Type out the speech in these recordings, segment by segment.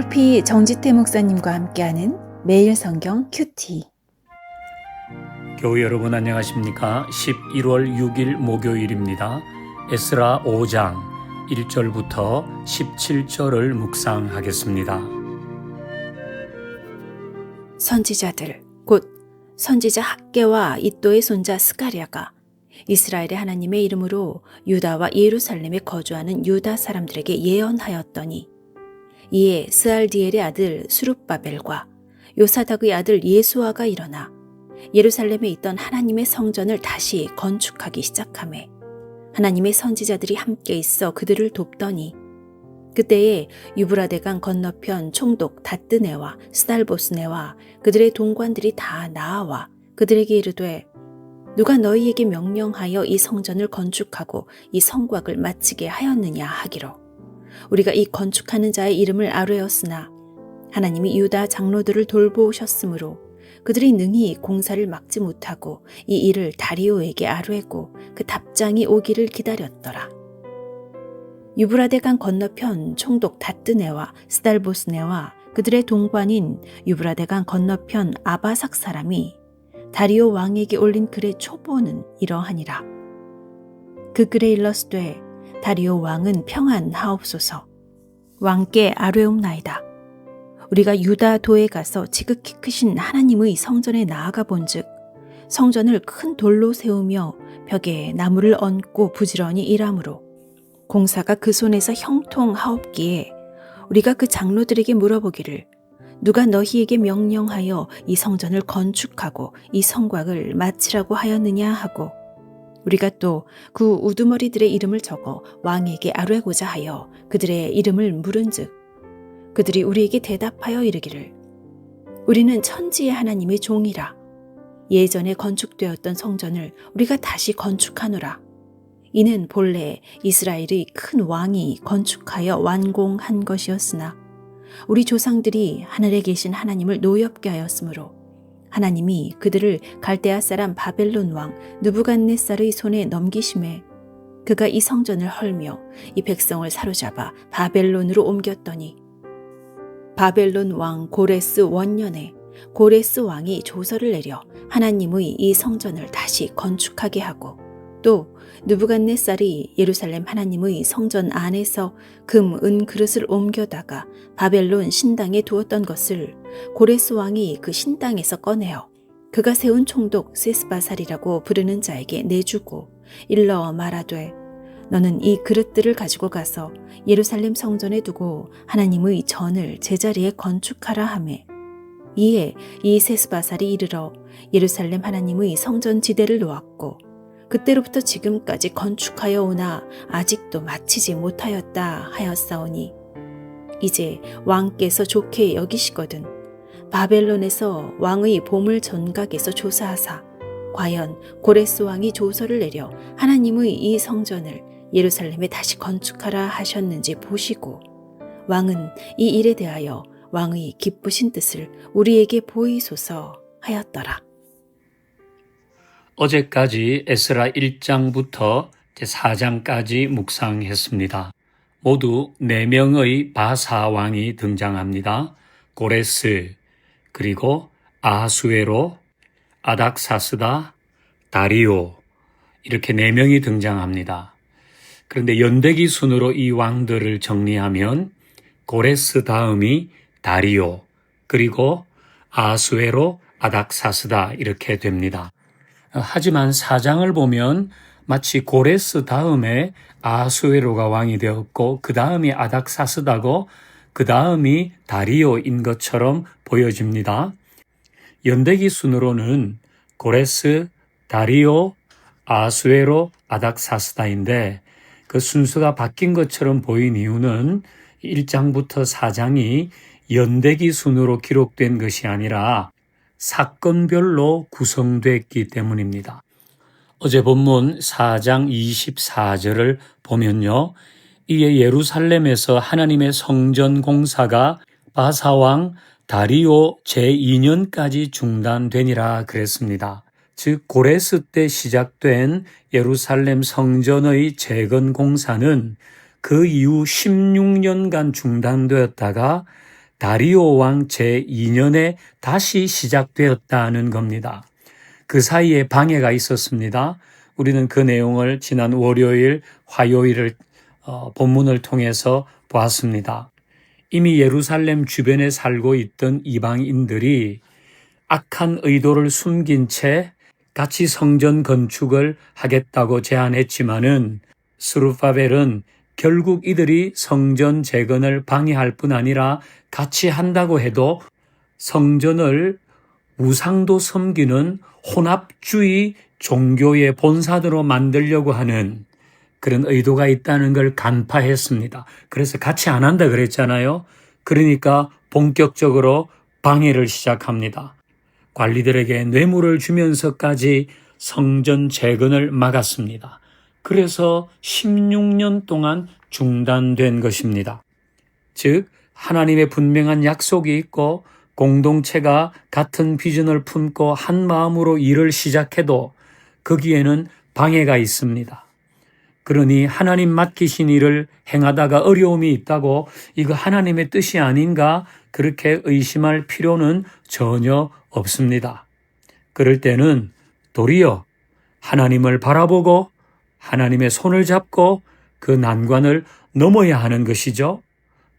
LP 정지태 목사님과 함께하는 매일 성경 큐티. 교회 여러분 안녕하십니까? 11월 6일 목요일입니다. 에스라 5장 1절부터 17절을 묵상하겠습니다. 선지자들 곧 선지자 학개와 이도의 손자 스가랴가 이스라엘의 하나님의 이름으로 유다와 예루살렘에 거주하는 유다 사람들에게 예언하였더니 이에 스알디엘의 아들 수룹바벨과 요사닥의 아들 예수아가 일어나 예루살렘에 있던 하나님의 성전을 다시 건축하기 시작하매 하나님의 선지자들이 함께 있어 그들을 돕더니 그때에 유브라데강 건너편 총독 다뜨네와 스달보스네와 그들의 동관들이 다 나아와 그들에게 이르되 누가 너희에게 명령하여 이 성전을 건축하고 이 성곽을 마치게 하였느냐 하기로 우리가 이 건축하는 자의 이름을 아뢰었으나 하나님이 유다 장로들을 돌보셨으므로 그들이 능히 공사를 막지 못하고 이 일을 다리오에게 아뢰고 그 답장이 오기를 기다렸더라. 유브라데강 건너편 총독 다뜨네와 스달보스네와 그들의 동관인 유브라데강 건너편 아바삭 사람이 다리오 왕에게 올린 글의 초보는 이러하니라. 그 글에 일렀으되 다리오 왕은 평안하옵소서. 왕께 아뢰옵나이다. 우리가 유다 도에 가서 지극히 크신 하나님의 성전에 나아가 본즉 성전을 큰 돌로 세우며 벽에 나무를 얹고 부지런히 일하므로 공사가 그 손에서 형통하옵기에 우리가 그 장로들에게 물어보기를 누가 너희에게 명령하여 이 성전을 건축하고 이 성곽을 마치라고 하였느냐 하고 우리가 또 그 우두머리들의 이름을 적어 왕에게 아뢰고자 하여 그들의 이름을 물은즉 그들이 우리에게 대답하여 이르기를 우리는 천지의 하나님의 종이라 예전에 건축되었던 성전을 우리가 다시 건축하노라. 이는 본래 이스라엘의 큰 왕이 건축하여 완공한 것이었으나 우리 조상들이 하늘에 계신 하나님을 노엽게 하였으므로 하나님이 그들을 갈대아 사람 바벨론 왕 느부갓네살의 손에 넘기심에 그가 이 성전을 헐며 이 백성을 사로잡아 바벨론으로 옮겼더니 바벨론 왕 고레스 원년에 고레스 왕이 조서를 내려 하나님의 이 성전을 다시 건축하게 하고 또 느부갓네살이 예루살렘 하나님의 성전 안에서 금, 은 그릇을 옮겨다가 바벨론 신당에 두었던 것을 고레스 왕이 그 신당에서 꺼내어 그가 세운 총독 세스바살이라고 부르는 자에게 내주고 일러 말하되 너는 이 그릇들을 가지고 가서 예루살렘 성전에 두고 하나님의 전을 제자리에 건축하라 하매 이에 이 세스바살이 이르러 예루살렘 하나님의 성전 지대를 놓았고 그때로부터 지금까지 건축하여 오나 아직도 마치지 못하였다 하였사오니 이제 왕께서 좋게 여기시거든 바벨론에서 왕의 보물 전각에서 조사하사 과연 고레스 왕이 조서를 내려 하나님의 이 성전을 예루살렘에 다시 건축하라 하셨는지 보시고 왕은 이 일에 대하여 왕의 기쁘신 뜻을 우리에게 보이소서 하였더라. 어제까지 에스라 1장부터 4장까지 묵상했습니다. 모두 4명의 바사 왕이 등장합니다. 고레스, 그리고 아하수에로, 아닥사스다, 다리오 이렇게 4명이 등장합니다. 그런데 연대기 순으로 이 왕들을 정리하면 고레스 다음이 다리오, 그리고 아하수에로, 아닥사스다 이렇게 됩니다. 하지만 4장을 보면 마치 고레스 다음에 아하수에로가 왕이 되었고 그 다음이 아닥사스다고 그 다음이 다리오인 것처럼 보여집니다. 연대기 순으로는 고레스, 다리오, 아하수에로, 아닥사스다인데 그 순서가 바뀐 것처럼 보인 이유는 1장부터 4장이 연대기 순으로 기록된 것이 아니라 사건별로 구성됐기 때문입니다. 어제 본문 4장 24절을 보면요. 이에 예루살렘에서 하나님의 성전 공사가 바사왕 다리오 제2년까지 중단되니라 그랬습니다. 즉 고레스 때 시작된 예루살렘 성전의 재건 공사는 그 이후 16년간 중단되었다가 다리오 왕 제2년에 다시 시작되었다는 겁니다. 그 사이에 방해가 있었습니다. 우리는 그 내용을 지난 월요일, 화요일을 본문을 통해서 보았습니다. 이미 예루살렘 주변에 살고 있던 이방인들이 악한 의도를 숨긴 채 같이 성전 건축을 하겠다고 제안했지만은 스룹바벨은 결국 이들이 성전 재건을 방해할 뿐 아니라 같이 한다고 해도 성전을 우상도 섬기는 혼합주의 종교의 본사대로 만들려고 하는 그런 의도가 있다는 걸 간파했습니다. 그래서 같이 안 한다 그랬잖아요. 그러니까 본격적으로 방해를 시작합니다. 관리들에게 뇌물을 주면서까지 성전 재건을 막았습니다. 그래서 16년 동안 중단된 것입니다. 즉 하나님의 분명한 약속이 있고 공동체가 같은 비전을 품고 한 마음으로 일을 시작해도 거기에는 방해가 있습니다. 그러니 하나님 맡기신 일을 행하다가 어려움이 있다고 이거 하나님의 뜻이 아닌가 그렇게 의심할 필요는 전혀 없습니다. 그럴 때는 도리어 하나님을 바라보고 하나님의 손을 잡고 그 난관을 넘어야 하는 것이죠.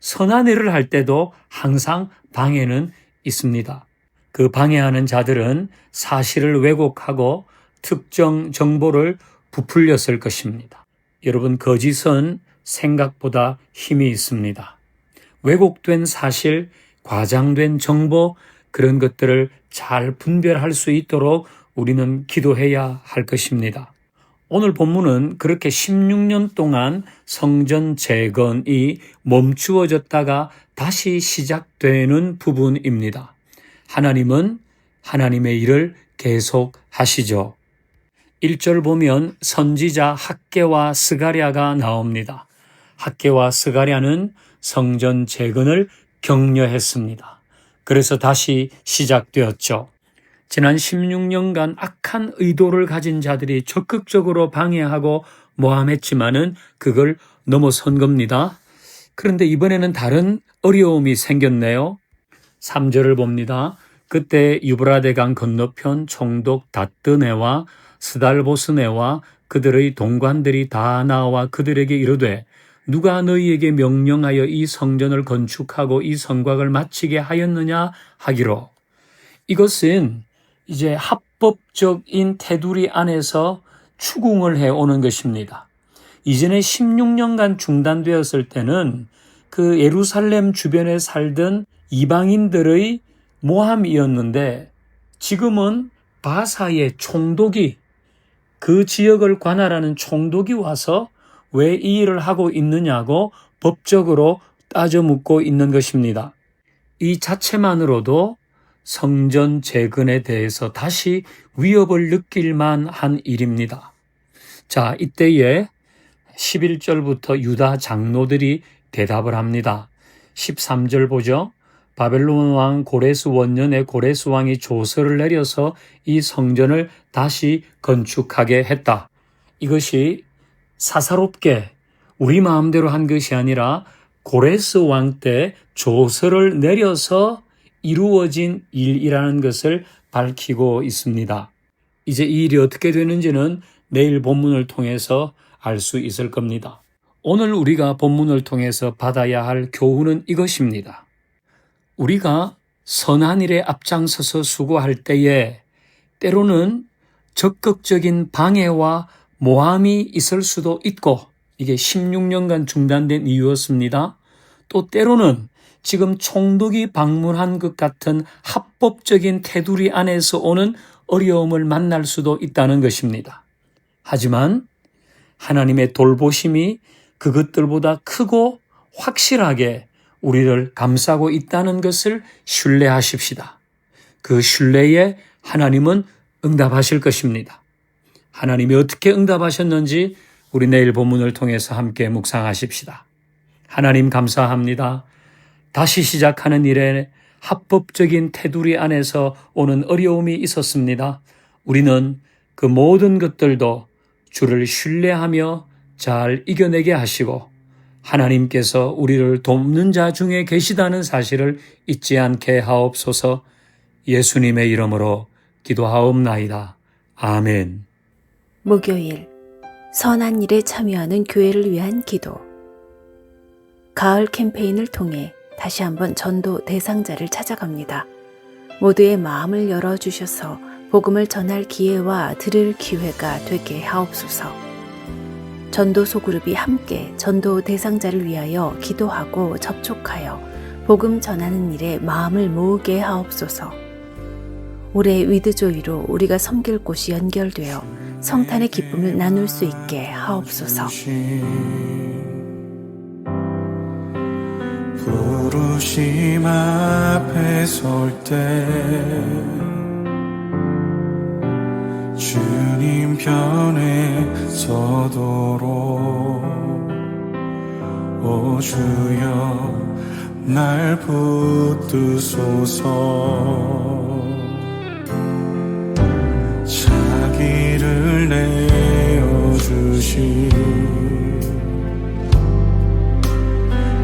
선한 일을 할 때도 항상 방해는 있습니다. 그 방해하는 자들은 사실을 왜곡하고 특정 정보를 부풀렸을 것입니다. 여러분, 거짓은 생각보다 힘이 있습니다. 왜곡된 사실, 과장된 정보, 그런 것들을 잘 분별할 수 있도록 우리는 기도해야 할 것입니다. 오늘 본문은 그렇게 16년 동안 성전 재건이 멈추어졌다가 다시 시작되는 부분입니다. 하나님은 하나님의 일을 계속하시죠. 1절 보면 선지자 학개와 스가랴가 나옵니다. 학개와 스가랴는 성전 재건을 격려했습니다. 그래서 다시 시작되었죠. 지난 16년간 악한 의도를 가진 자들이 적극적으로 방해하고 모함했지만은 그걸 넘어선 겁니다. 그런데 이번에는 다른 어려움이 생겼네요. 3절을 봅니다. 그때 유브라데 강 건너편 총독 다뜨네와 스달보스네와 그들의 동관들이 다 나와 그들에게 이르되 누가 너희에게 명령하여 이 성전을 건축하고 이 성곽을 마치게 하였느냐 하기로. 이것은 이제 합법적인 테두리 안에서 추궁을 해오는 것입니다. 이전에 16년간 중단되었을 때는 그 예루살렘 주변에 살던 이방인들의 모함이었는데 지금은 바사의 총독이 그 지역을 관할하는 총독이 와서 왜 이 일을 하고 있느냐고 법적으로 따져 묻고 있는 것입니다. 이 자체만으로도 성전 재건에 대해서 다시 위협을 느낄 만한 일입니다. 자, 이때에 11절부터 유다 장로들이 대답을 합니다. 13절 보죠. 바벨론 왕 고레스 원년에 고레스 왕이 조서를 내려서 이 성전을 다시 건축하게 했다. 이것이 사사롭게 우리 마음대로 한 것이 아니라 고레스 왕 때 조서를 내려서 이루어진 일이라는 것을 밝히고 있습니다. 이제 이 일이 어떻게 되는지는 내일 본문을 통해서 알 수 있을 겁니다. 오늘 우리가 본문을 통해서 받아야 할 교훈은 이것입니다. 우리가 선한 일에 앞장서서 수고할 때에 때로는 적극적인 방해와 모함이 있을 수도 있고 이게 16년간 중단된 이유였습니다. 또 때로는 지금 총독이 방문한 것 같은 합법적인 테두리 안에서 오는 어려움을 만날 수도 있다는 것입니다. 하지만 하나님의 돌보심이 그것들보다 크고 확실하게 우리를 감싸고 있다는 것을 신뢰하십시다. 그 신뢰에 하나님은 응답하실 것입니다. 하나님이 어떻게 응답하셨는지 우리 내일 본문을 통해서 함께 묵상하십시다. 하나님 감사합니다. 다시 시작하는 일에 합법적인 테두리 안에서 오는 어려움이 있었습니다. 우리는 그 모든 것들도 주를 신뢰하며 잘 이겨내게 하시고 하나님께서 우리를 돕는 자 중에 계시다는 사실을 잊지 않게 하옵소서. 예수님의 이름으로 기도하옵나이다. 아멘. 목요일 선한 일에 참여하는 교회를 위한 기도. 가을 캠페인을 통해 다시 한번 전도 대상자를 찾아갑니다. 모두의 마음을 열어주셔서 복음을 전할 기회와 들을 기회가 되게 하옵소서. 전도소 그룹이 함께 전도 대상자를 위하여 기도하고 접촉하여 복음 전하는 일에 마음을 모으게 하옵소서. 올해 위드조이로 우리가 섬길 곳이 연결되어 성탄의 기쁨을 나눌 수 있게 하옵소서. 부르심 앞에 설 때 주님 편에 서도록 오 주여 날 붙드소서. 자기를 내어주신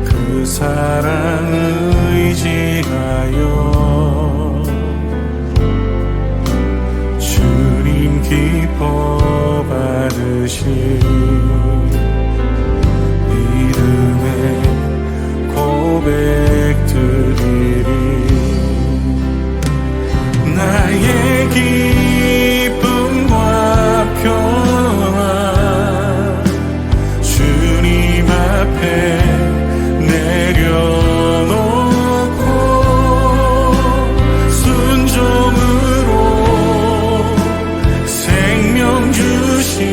그 사랑 의지하여 주님 기뻐 받으신 믿음의 고백 드리리. 나의 기쁨과 평안 주님 앞에 내려놓고 순종으로 생명 주신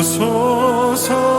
주소서.